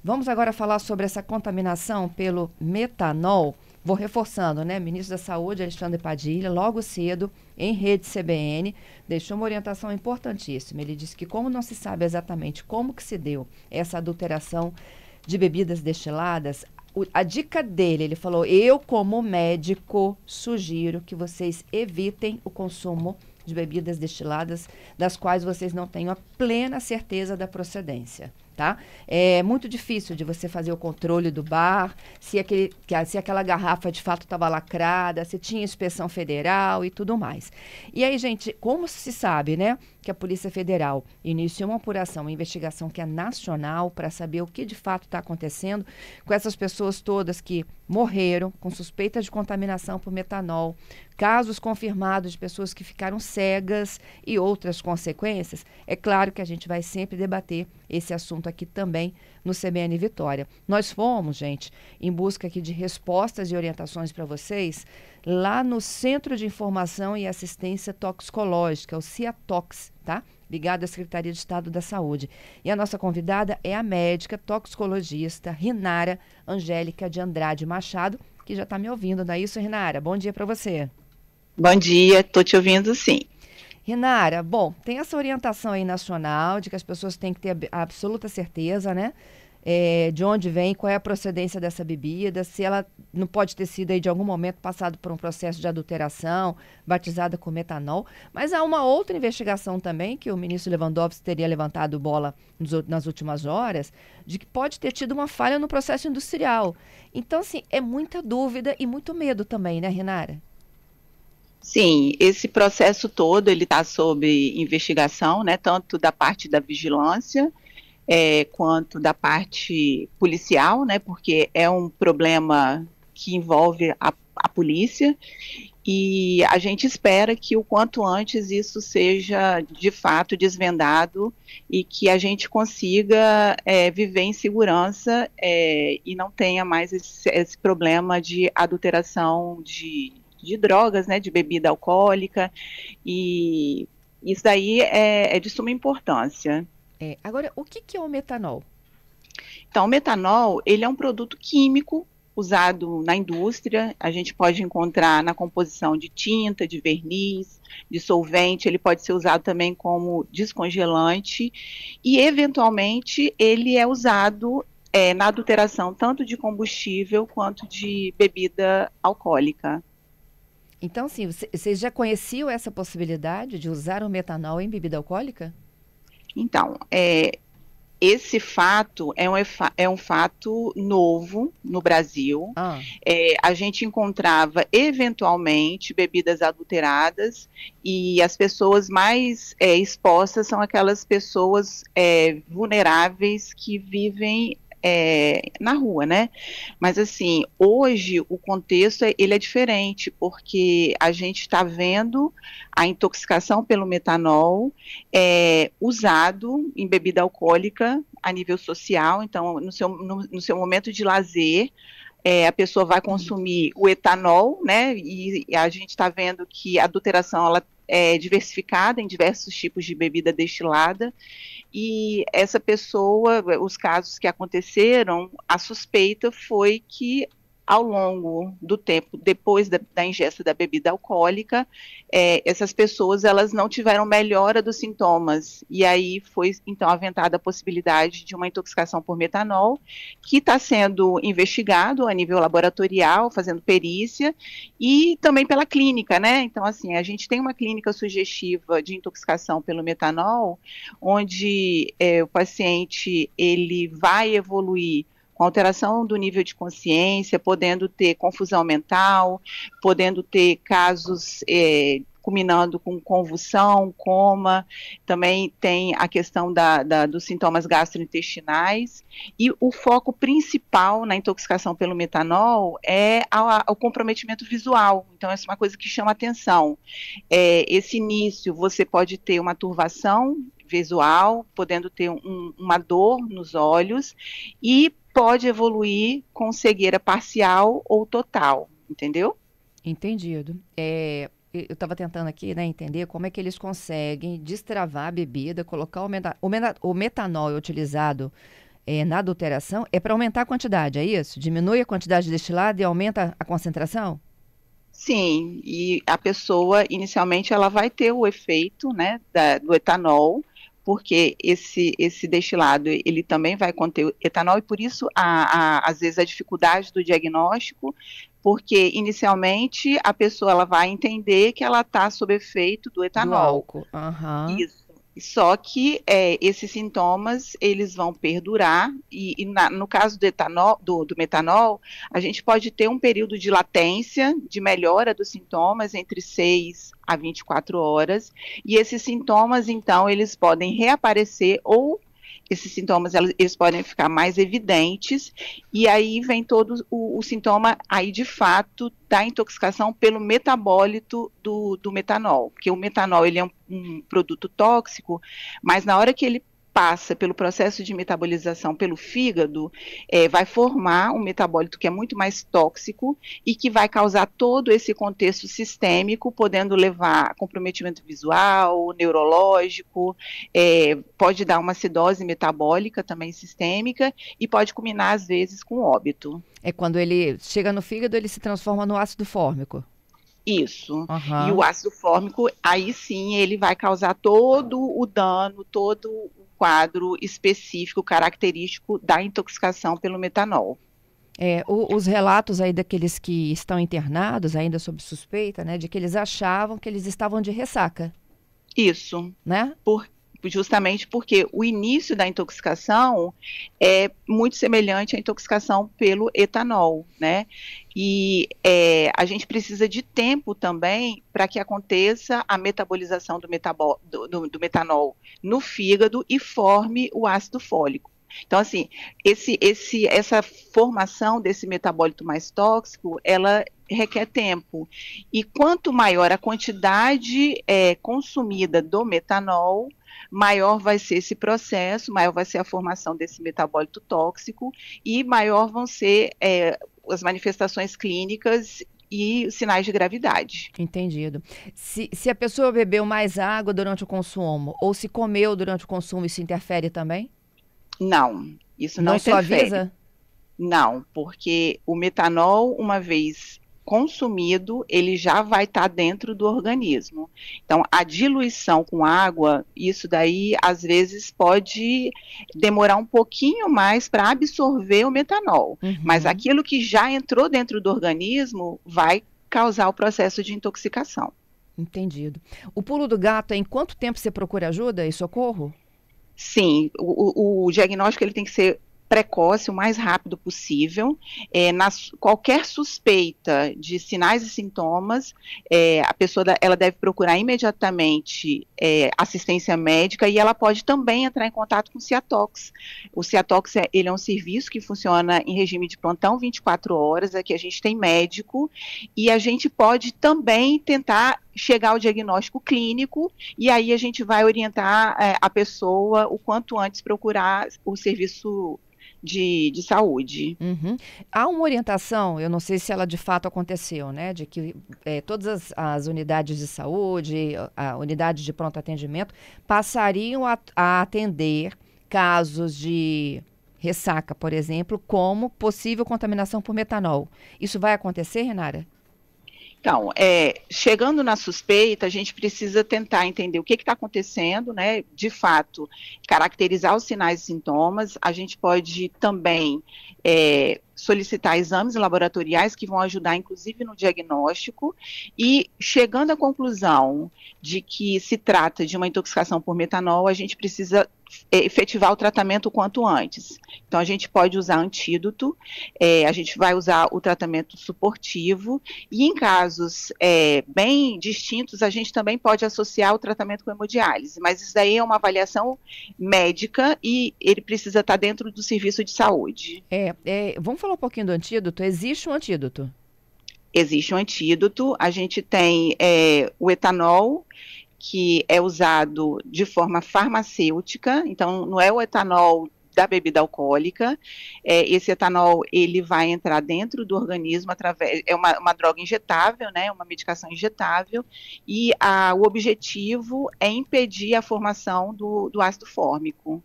Vamos agora falar sobre essa contaminação pelo metanol. Vou reforçando, né? Ministro da Saúde, Alexandre Padilha, logo cedo, em rede CBN, deixou uma orientação importantíssima. Ele disse que como não se sabe exatamente como que se deu essa adulteração de bebidas destiladas, a dica dele, ele falou, eu como médico sugiro que vocês evitem o consumo de bebidas destiladas das quais vocês não tenham a plena certeza da procedência. Tá? É muito difícil de você fazer o controle do bar, se aquela garrafa de fato estava lacrada, se tinha inspeção federal e tudo mais. E aí, gente, como se sabe, né, que a Polícia Federal iniciou uma apuração, uma investigação que é nacional para saber o que de fato está acontecendo com essas pessoas todas que morreram com suspeita de contaminação por metanol, casos confirmados de pessoas que ficaram cegas e outras consequências. É claro que a gente vai sempre debater esse assunto aqui também no CBN Vitória. Nós fomos, gente, em busca aqui de respostas e orientações para vocês lá no Centro de Informação e Assistência Toxicológica, o CIATOX, tá? Ligado à Secretaria de Estado da Saúde. E a nossa convidada é a médica toxicologista Rinara Angélica de Andrade Machado, que já está me ouvindo, não é isso, Rinara? Bom dia para você. Bom dia, estou te ouvindo sim. Rinara, bom, tem essa orientação aí nacional de que as pessoas têm que ter a absoluta certeza, né? De onde vem, qual é a procedência dessa bebida, se ela não pode ter sido aí de algum momento passado por um processo de adulteração, batizada com metanol. Mas há uma outra investigação também, que o ministro Lewandowski teria levantado bola nas últimas horas, de que pode ter tido uma falha no processo industrial. Então, assim, é muita dúvida e muito medo também, né, Rinara? Sim, esse processo todo ele está sob investigação, né, tanto da parte da vigilância quanto da parte policial, né, porque é um problema que envolve a polícia e a gente espera que o quanto antes isso seja de fato desvendado e que a gente consiga viver em segurança e não tenha mais esse problema de adulteração de drogas, né, de bebida alcoólica, e isso daí é de suma importância. Agora, o que é o metanol? Então, o metanol, ele é um produto químico usado na indústria, a gente pode encontrar na composição de tinta, de verniz, de solvente, ele pode ser usado também como descongelante e, eventualmente, ele é usado na adulteração tanto de combustível quanto de bebida alcoólica. Então, sim, vocês já conheciam essa possibilidade de usar o metanol em bebida alcoólica? Então, esse fato é um fato novo no Brasil. Ah. A gente encontrava, eventualmente, bebidas adulteradas e as pessoas mais expostas são aquelas pessoas vulneráveis que vivem na rua, né? Mas assim, hoje o contexto ele é diferente, porque a gente está vendo a intoxicação pelo metanol usado em bebida alcoólica a nível social, então no seu momento de lazer, a pessoa vai consumir o etanol, né? E a gente está vendo que a adulteração ela é diversificada em diversos tipos de bebida destilada. E essa pessoa, os casos que aconteceram, a suspeita foi que ao longo do tempo, depois da ingesta da bebida alcoólica, essas pessoas elas não tiveram melhora dos sintomas, e aí foi então aventada a possibilidade de uma intoxicação por metanol, que está sendo investigado a nível laboratorial, fazendo perícia, e também pela clínica, né? Então, assim, a gente tem uma clínica sugestiva de intoxicação pelo metanol, onde o paciente ele vai evoluir com alteração do nível de consciência, podendo ter confusão mental, podendo ter casos culminando com convulsão, coma, também tem a questão dos sintomas gastrointestinais, e o foco principal na intoxicação pelo metanol é o comprometimento visual, então essa é uma coisa que chama atenção. Esse início, você pode ter uma turvação visual, podendo ter uma dor nos olhos, e pode evoluir com cegueira parcial ou total, entendeu? Entendido. Eu estava tentando aqui, né, entender como é que eles conseguem destravar a bebida, colocar o metanol utilizado na adulteração é para aumentar a quantidade, é isso? Diminui a quantidade de destilado e aumenta a concentração? Sim, e a pessoa, inicialmente, ela vai ter o efeito, né, do etanol, porque esse destilado, ele também vai conter etanol, e por isso, às vezes, a dificuldade do diagnóstico, porque, inicialmente, a pessoa ela vai entender que ela está sob efeito do Do etanol. álcool. Aham. Isso. Só que esses sintomas eles vão perdurar no caso do etanol, do metanol, a gente pode ter um período de latência, de melhora dos sintomas entre 6 a 24 horas, e esses sintomas, então, eles podem reaparecer ou esses sintomas eles podem ficar mais evidentes, e aí vem todo o sintoma aí de fato da intoxicação pelo metabólito do metanol, porque o metanol ele é um produto tóxico, mas na hora que ele passa pelo processo de metabolização pelo fígado, vai formar um metabólito que é muito mais tóxico e que vai causar todo esse contexto sistêmico, podendo levar a comprometimento visual, neurológico, pode dar uma acidose metabólica também sistêmica e pode culminar às vezes com óbito. É quando ele chega no fígado, ele se transforma no ácido fórmico. Isso. Aham. E o ácido fórmico, aí sim, ele vai causar todo o dano, todo o quadro específico, característico da intoxicação pelo metanol. Os relatos aí daqueles que estão internados, ainda sob suspeita, né, de que eles achavam que eles estavam de ressaca, Isso. né? Justamente porque o início da intoxicação é muito semelhante à intoxicação pelo etanol, né? E a gente precisa de tempo também para que aconteça a metabolização do metanol no fígado e forme o ácido fólico. Então, assim, essa formação desse metabólito mais tóxico, ela requer tempo. E quanto maior a quantidade consumida do metanol, maior vai ser esse processo, maior vai ser a formação desse metabólito tóxico e maior vão ser as manifestações clínicas e sinais de gravidade. Entendido. Se a pessoa bebeu mais água durante o consumo ou se comeu durante o consumo, isso interfere também? Não, isso não Não interfere. suaviza? Não, porque o metanol, uma vez consumido, ele já vai estar dentro do organismo. Então, a diluição com água, isso daí, às vezes, pode demorar um pouquinho mais para absorver o metanol. Mas aquilo que já entrou dentro do organismo vai causar o processo de intoxicação. Entendido. O pulo do gato é em quanto tempo você procura ajuda e socorro? Sim, o diagnóstico ele tem que ser precoce, o mais rápido possível. Qualquer suspeita de sinais e sintomas, a pessoa ela deve procurar imediatamente assistência médica e ela pode também entrar em contato com o Ciatox. O Ciatox ele é um serviço que funciona em regime de plantão 24 horas, aqui a gente tem médico e a gente pode também tentar chegar ao diagnóstico clínico e aí a gente vai orientar a pessoa o quanto antes procurar o serviço de saúde. Há uma orientação, eu não sei se ela de fato aconteceu, né? De que todas as unidades de saúde, a unidade de pronto atendimento, passariam a atender casos de ressaca, por exemplo, como possível contaminação por metanol. Isso vai acontecer, Renara? Então, chegando na suspeita, a gente precisa tentar entender o que está acontecendo, né? De fato, caracterizar os sinais e sintomas. A gente pode também solicitar exames laboratoriais que vão ajudar, inclusive, no diagnóstico. E chegando à conclusão de que se trata de uma intoxicação por metanol, a gente precisa efetivar o tratamento o quanto antes. Então, a gente pode usar antídoto, a gente vai usar o tratamento suportivo, e em casos bem distintos, a gente também pode associar o tratamento com hemodiálise, mas isso daí é uma avaliação médica e ele precisa estar dentro do serviço de saúde. Vamos falar um pouquinho do antídoto? Existe um antídoto? Existe um antídoto, a gente tem o etanol, que é usado de forma farmacêutica, então não é o etanol da bebida alcoólica, esse etanol ele vai entrar dentro do organismo através, é uma droga injetável, né, uma medicação injetável, e o objetivo é impedir a formação do ácido fórmico.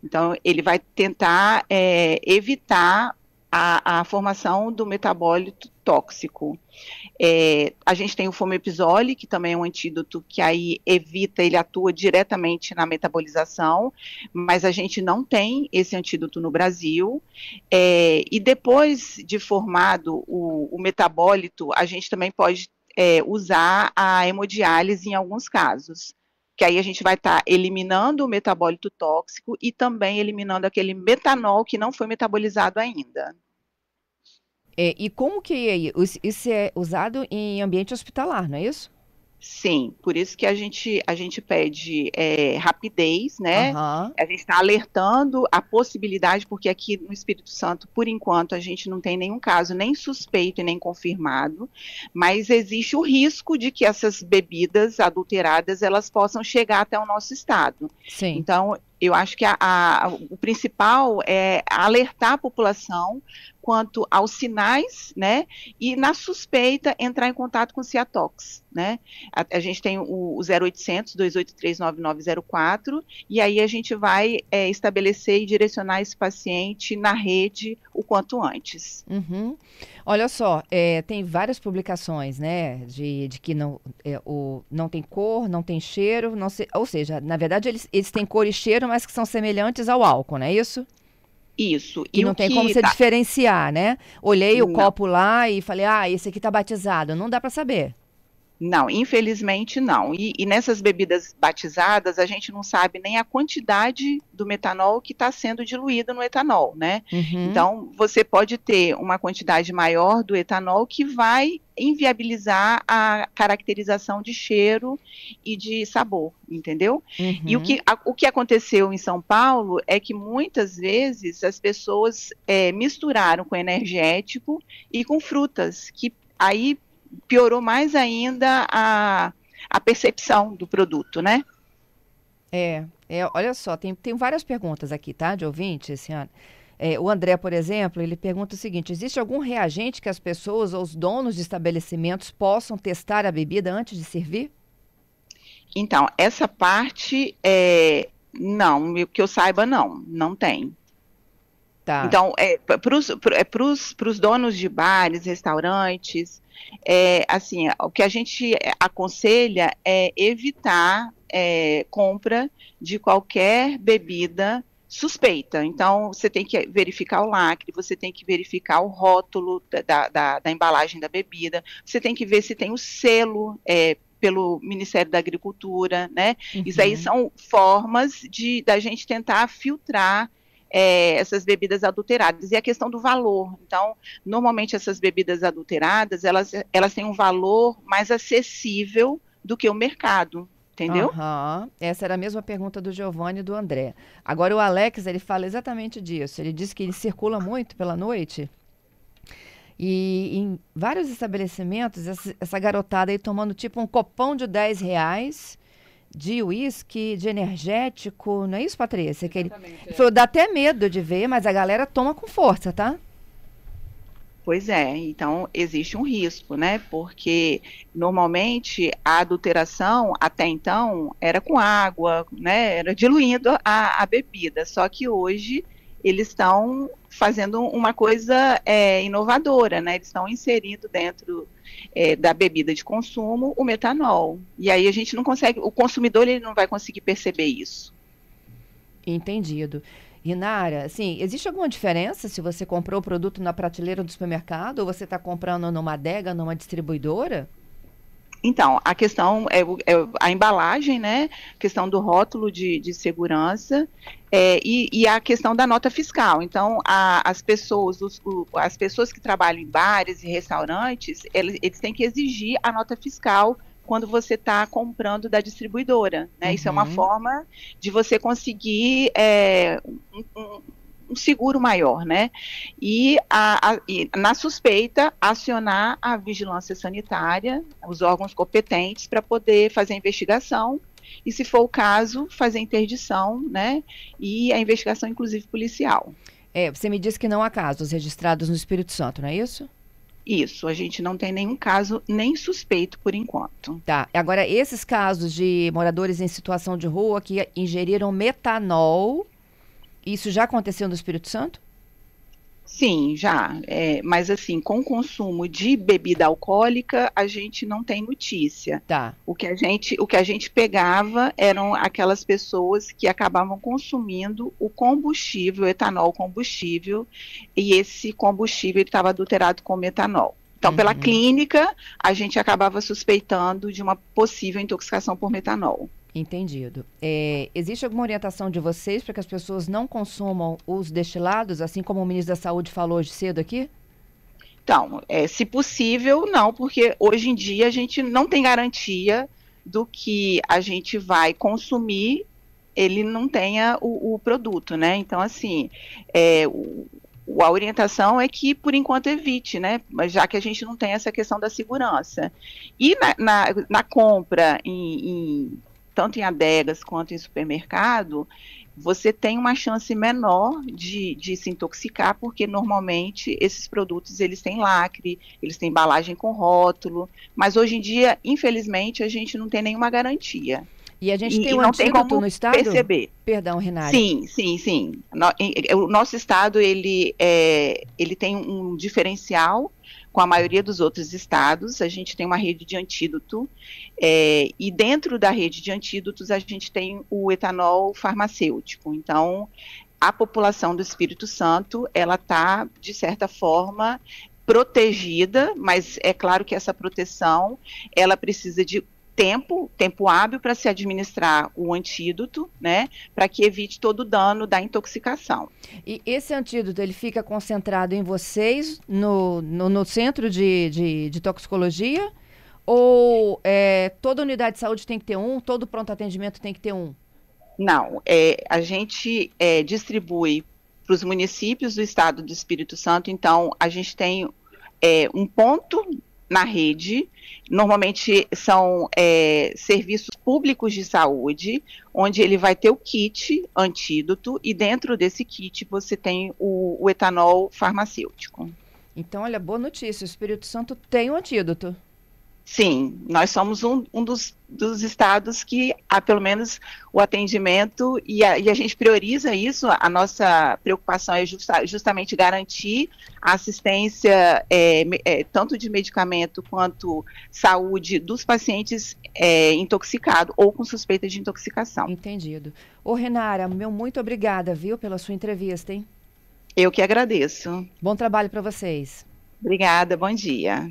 Então, ele vai tentar evitar a formação do metabólito tóxico. A gente tem o fomepizole, que também é um antídoto que aí evita, ele atua diretamente na metabolização, mas a gente não tem esse antídoto no Brasil. E depois de formado o metabólito, a gente também pode usar a hemodiálise em alguns casos, que aí a gente vai estar eliminando o metabólito tóxico e também eliminando aquele metanol que não foi metabolizado ainda. E como que isso é usado em ambiente hospitalar, não é isso? Sim, por isso que a gente pede rapidez, né? Aham. A gente está alertando a possibilidade, porque aqui no Espírito Santo, por enquanto, a gente não tem nenhum caso, nem suspeito e nem confirmado, mas existe o risco de que essas bebidas adulteradas, elas possam chegar até o nosso estado. Sim. Então, eu acho que o principal é alertar a população quanto aos sinais, né, e na suspeita entrar em contato com o Ciatox, né. A gente tem o 0800 283 9904 e aí a gente vai estabelecer e direcionar esse paciente na rede o quanto antes. Uhum. Olha só, tem várias publicações, né, de que não tem cor, não tem cheiro, ou seja, na verdade eles têm cor e cheiro, mas que são semelhantes ao álcool, não é isso? Isso. E não tem como você diferenciar, né? Olhei o copo lá e falei, esse aqui tá batizado. Não dá para saber. Não, infelizmente não. E nessas bebidas batizadas, a gente não sabe nem a quantidade do metanol que está sendo diluído no etanol, né? Uhum. Então, você pode ter uma quantidade maior do etanol que vai inviabilizar a caracterização de cheiro e de sabor, entendeu? Uhum. E o que aconteceu em São Paulo é que muitas vezes as pessoas misturaram com energético e com frutas, que aí piorou mais ainda a percepção do produto, né? Olha só, tem várias perguntas aqui, tá, de ouvinte, senhora. O André, por exemplo, ele pergunta o seguinte: existe algum reagente que as pessoas ou os donos de estabelecimentos possam testar a bebida antes de servir? Então, essa parte, não, que eu saiba, não tem. Tá. Então, para os donos de bares, restaurantes, assim, o que a gente aconselha é evitar compra de qualquer bebida suspeita. Então, você tem que verificar o lacre, você tem que verificar o rótulo da embalagem da bebida, você tem que ver se tem o selo pelo Ministério da Agricultura, né? Uhum. Isso aí são formas da gente tentar filtrar essas bebidas adulteradas. E a questão do valor. Então, normalmente essas bebidas adulteradas, elas têm um valor mais acessível do que o mercado, entendeu? Uhum. Essa era a mesma pergunta do Giovanni e do André. Agora o Alex, ele fala exatamente disso. Ele diz que ele circula muito pela noite e em vários estabelecimentos, essa garotada aí tomando tipo um copão de R$10 de uísque, de energético, não é isso, Patrícia? Que ele falou, dá até medo de ver, mas a galera toma com força, tá? Pois é, então existe um risco, né? Porque normalmente a adulteração até então era com água, né? Era diluindo a bebida, só que hoje eles estão fazendo uma coisa inovadora, né? Eles estão inserindo dentro da bebida de consumo o metanol. E aí a gente não consegue, o consumidor ele não vai conseguir perceber isso. Entendido. Inara, assim, existe alguma diferença se você comprou o produto na prateleira do supermercado ou você está comprando numa adega, numa distribuidora? Então, a questão é a embalagem, né? A questão do rótulo de segurança e a questão da nota fiscal. Então, as pessoas que trabalham em bares e restaurantes, eles têm que exigir a nota fiscal quando você está comprando da distribuidora, né? Isso é uma forma de você conseguir um seguro maior, né? E na suspeita, acionar a vigilância sanitária, os órgãos competentes, para poder fazer a investigação e, se for o caso, fazer a interdição, né? E a investigação, inclusive, policial. Você me disse que não há casos registrados no Espírito Santo, não é isso? Isso, a gente não tem nenhum caso nem suspeito por enquanto. Tá, agora esses casos de moradores em situação de rua que ingeriram metanol, Isso já aconteceu no Espírito Santo? Sim, já. Mas assim, com o consumo de bebida alcoólica, a gente não tem notícia. Tá. O que a gente pegava eram aquelas pessoas que acabavam consumindo o combustível, o etanol combustível, e esse combustível estava adulterado com metanol. Então, pela Uhum. clínica, a gente acabava suspeitando de uma possível intoxicação por metanol. Entendido. Existe alguma orientação de vocês para que as pessoas não consumam os destilados, assim como o ministro da Saúde falou hoje cedo aqui? Então, se possível, não, porque hoje em dia a gente não tem garantia do que a gente vai consumir, ele não tenha o produto, né? Então, assim, a orientação é que, por enquanto, evite, né? Mas já que a gente não tem essa questão da segurança. E na compra, tanto em adegas quanto em supermercado, você tem uma chance menor de se intoxicar, porque normalmente esses produtos eles têm lacre, eles têm embalagem com rótulo, mas hoje em dia, infelizmente, a gente não tem nenhuma garantia. E a gente tem E um não tem antídoto como no estado? perceber. Perdão, Renária. Sim, sim, sim. O nosso estado ele tem um diferencial com a maioria dos outros estados. A gente tem uma rede de antídoto, e dentro da rede de antídotos a gente tem o etanol farmacêutico. Então, a população do Espírito Santo, ela está, de certa forma, protegida, mas é claro que essa proteção, ela precisa de tempo hábil para se administrar o antídoto, né, para que evite todo o dano da intoxicação. E esse antídoto, ele fica concentrado em vocês, no centro de toxicologia? Ou toda unidade de saúde tem que ter um, todo pronto atendimento tem que ter um? Não, a gente distribui para os municípios do estado do Espírito Santo, então a gente tem um ponto na rede, normalmente são serviços públicos de saúde, onde ele vai ter o kit antídoto, e dentro desse kit você tem o etanol farmacêutico. Então, olha, boa notícia, o Espírito Santo tem um antídoto. Sim, nós somos um dos estados que há pelo menos o atendimento, e a gente prioriza isso. A nossa preocupação é justamente garantir a assistência, tanto de medicamento quanto saúde dos pacientes intoxicados ou com suspeita de intoxicação. Entendido. Ô, Renara, meu muito obrigada, viu, pela sua entrevista, hein? Eu que agradeço. Bom trabalho para vocês. Obrigada, bom dia.